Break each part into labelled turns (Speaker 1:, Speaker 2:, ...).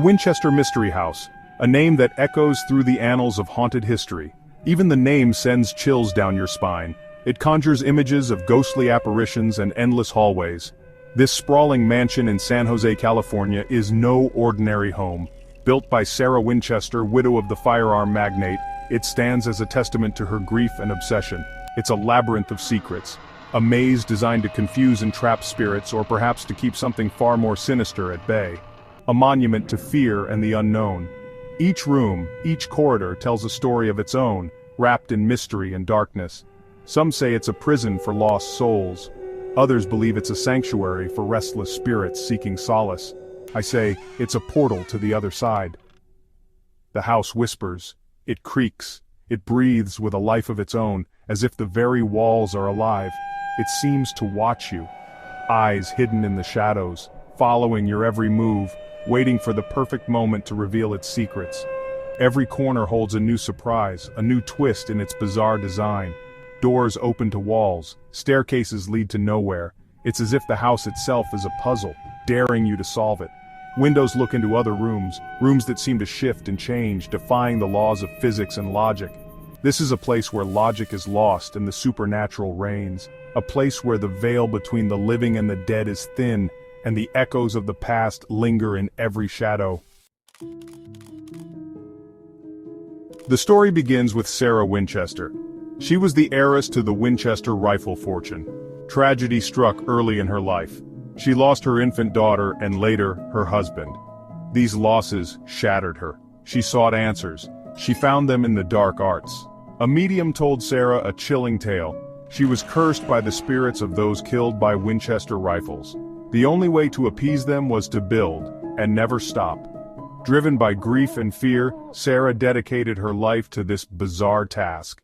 Speaker 1: Winchester Mystery House, a name that echoes through the annals of haunted history. Even the name sends chills down your spine. It conjures images of ghostly apparitions and endless hallways. This sprawling mansion in San Jose, California is no ordinary home. Built by Sarah Winchester, widow of the firearm magnate, it stands as a testament to her grief and obsession. It's a labyrinth of secrets. A maze designed to confuse and trap spirits, or perhaps to keep something far more sinister at bay. A monument to fear and the unknown. Each room, each corridor tells a story of its own, wrapped in mystery and darkness. Some say it's a prison for lost souls. Others believe it's a sanctuary for restless spirits seeking solace. I say, it's a portal to the other side. The house whispers. It creaks. It breathes with a life of its own, as if the very walls are alive. It seems to watch you. Eyes hidden in the shadows, following your every move, waiting for the perfect moment to reveal its secrets. Every corner holds a new surprise, a new twist in its bizarre design. Doors open to walls, staircases lead to nowhere. It's as if the house itself is a puzzle, daring you to solve it. Windows look into other rooms, rooms that seem to shift and change, defying the laws of physics and logic. This is a place where logic is lost and the supernatural reigns. A place where the veil between the living and the dead is thin, and the echoes of the past linger in every shadow. The story begins with Sarah Winchester. She was the heiress to the Winchester rifle fortune. Tragedy struck early in her life. She lost her infant daughter and later, her husband. These losses shattered her. She sought answers. She found them in the dark arts. A medium told Sarah a chilling tale. She was cursed by the spirits of those killed by Winchester rifles. The only way to appease them was to build, and never stop. Driven by grief and fear, Sarah dedicated her life to this bizarre task.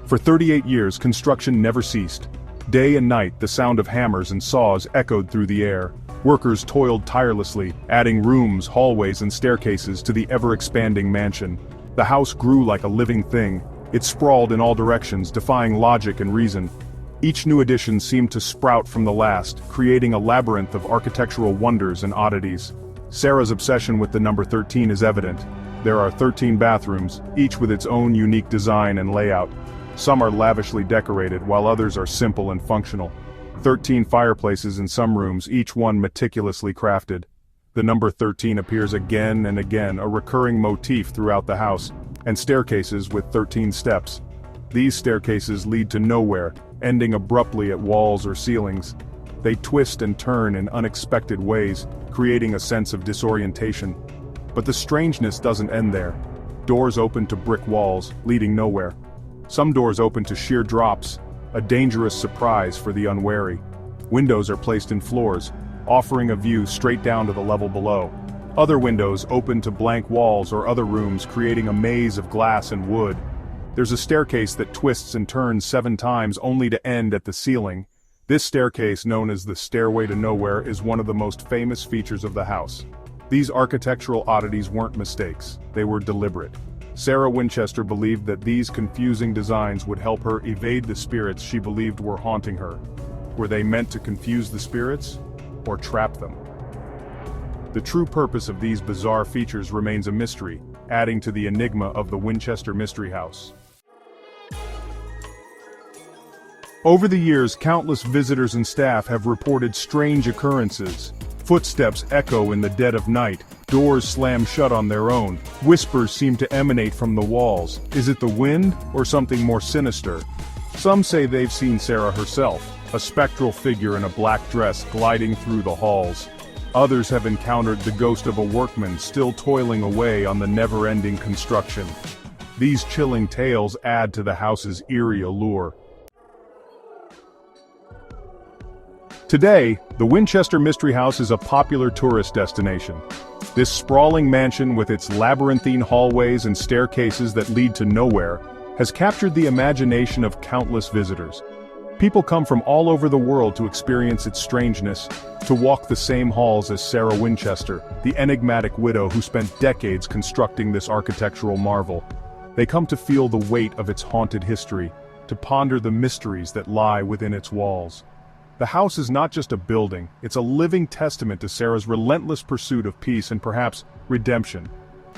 Speaker 1: For 38 years, construction never ceased. Day and night, the sound of hammers and saws echoed through the air. Workers toiled tirelessly, adding rooms, hallways, and staircases to the ever-expanding mansion. The house grew like a living thing. It sprawled in all directions, defying logic and reason. Each new addition seemed to sprout from the last, creating a labyrinth of architectural wonders and oddities. Sarah's obsession with the number 13 is evident. There are 13 bathrooms, each with its own unique design and layout. Some are lavishly decorated, while others are simple and functional. 13 fireplaces in some rooms, each one meticulously crafted. The number 13 appears again and again, a recurring motif throughout the house, and staircases with 13 steps. These staircases lead to nowhere, ending abruptly at walls or ceilings. They twist and turn in unexpected ways, creating a sense of disorientation. But the strangeness doesn't end there. Doors open to brick walls, leading nowhere. Some doors open to sheer drops, a dangerous surprise for the unwary. Windows are placed in floors, offering a view straight down to the level below. Other windows open to blank walls or other rooms, creating a maze of glass and wood. There's a staircase that twists and turns 7 times only to end at the ceiling. This staircase, known as the Stairway to Nowhere, is one of the most famous features of the house. These architectural oddities weren't mistakes, they were deliberate. Sarah Winchester believed that these confusing designs would help her evade the spirits she believed were haunting her. Were they meant to confuse the spirits, or trap them? The true purpose of these bizarre features remains a mystery, adding to the enigma of the Winchester Mystery House. Over the years, countless visitors and staff have reported strange occurrences. Footsteps echo in the dead of night, doors slam shut on their own, whispers seem to emanate from the walls. Is it the wind, or something more sinister? Some say they've seen Sarah herself, a spectral figure in a black dress gliding through the halls. Others have encountered the ghost of a workman still toiling away on the never-ending construction. These chilling tales add to the house's eerie allure. Today, the Winchester Mystery House is a popular tourist destination. This sprawling mansion with its labyrinthine hallways and staircases that lead to nowhere has captured the imagination of countless visitors. People come from all over the world to experience its strangeness, to walk the same halls as Sarah Winchester, the enigmatic widow who spent decades constructing this architectural marvel. They come to feel the weight of its haunted history, to ponder the mysteries that lie within its walls. The house is not just a building, it's a living testament to Sarah's relentless pursuit of peace and perhaps redemption.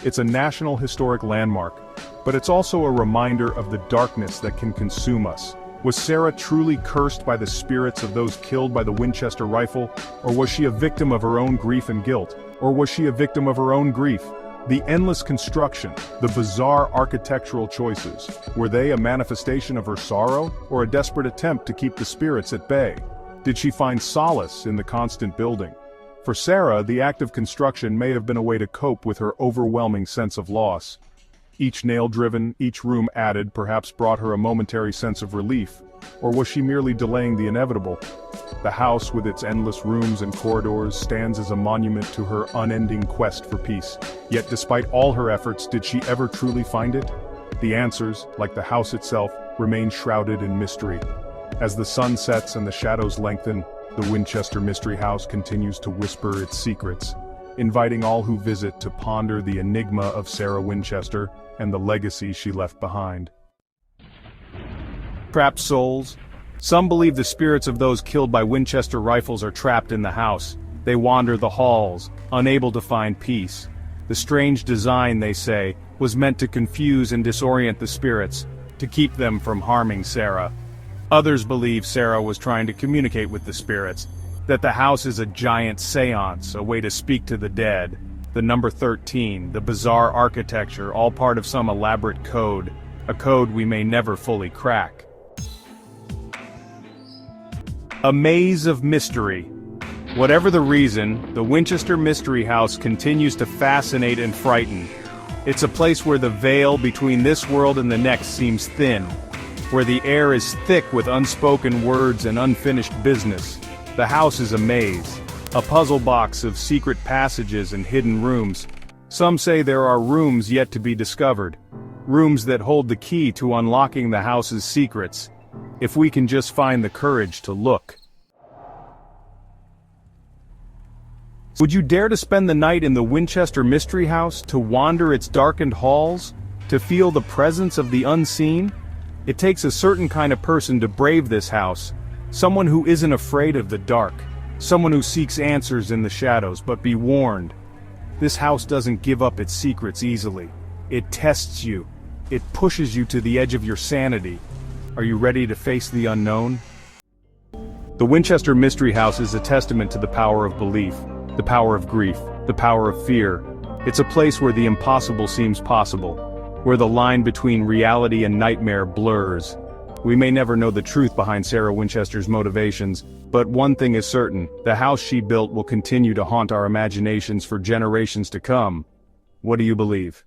Speaker 1: It's a national historic landmark, but it's also a reminder of the darkness that can consume us. Was Sarah truly cursed by the spirits of those killed by the Winchester rifle, or was she a victim of her own grief and guilt? Or was she a victim of her own grief? The endless construction, the bizarre architectural choices, were they a manifestation of her sorrow, or a desperate attempt to keep the spirits at bay? Did she find solace in the constant building? For Sarah, the act of construction may have been a way to cope with her overwhelming sense of loss. Each nail driven, each room added, perhaps brought her a momentary sense of relief. Or was she merely delaying the inevitable? The house, with its endless rooms and corridors, stands as a monument to her unending quest for peace. Yet despite all her efforts, did she ever truly find it? The answers, like the house itself, remain shrouded in mystery. As the sun sets and the shadows lengthen, the Winchester Mystery House continues to whisper its secrets, inviting all who visit to ponder the enigma of Sarah Winchester and the legacy she left behind. Trapped souls. Some believe the spirits of those killed by Winchester rifles are trapped in the house. They wander the halls, unable to find peace. The strange design, they say, was meant to confuse and disorient the spirits, to keep them from harming Sarah. Others believe Sarah was trying to communicate with the spirits, that the house is a giant seance, a way to speak to the dead. The number 13, the bizarre architecture, all part of some elaborate code, a code we may never fully crack. A maze of mystery. Whatever the reason, the Winchester Mystery House continues to fascinate and frighten. It's a place where the veil between this world and the next seems thin, where the air is thick with unspoken words and unfinished business. The house is a maze, a puzzle box of secret passages and hidden rooms. Some say there are rooms yet to be discovered, rooms that hold the key to unlocking the house's secrets, if we can just find the courage to look. Would you dare to spend the night in the Winchester Mystery House, to wander its darkened halls, to feel the presence of the unseen? It takes a certain kind of person to brave this house, someone who isn't afraid of the dark, someone who seeks answers in the shadows. But be warned, this house doesn't give up its secrets easily. It tests you. It pushes you to the edge of your sanity. Are you ready to face the unknown? The Winchester Mystery House is a testament to the power of belief, the power of grief, the power of fear. It's a place where the impossible seems possible, where the line between reality and nightmare blurs. We may never know the truth behind Sarah Winchester's motivations, but one thing is certain: the house she built will continue to haunt our imaginations for generations to come. What do you believe?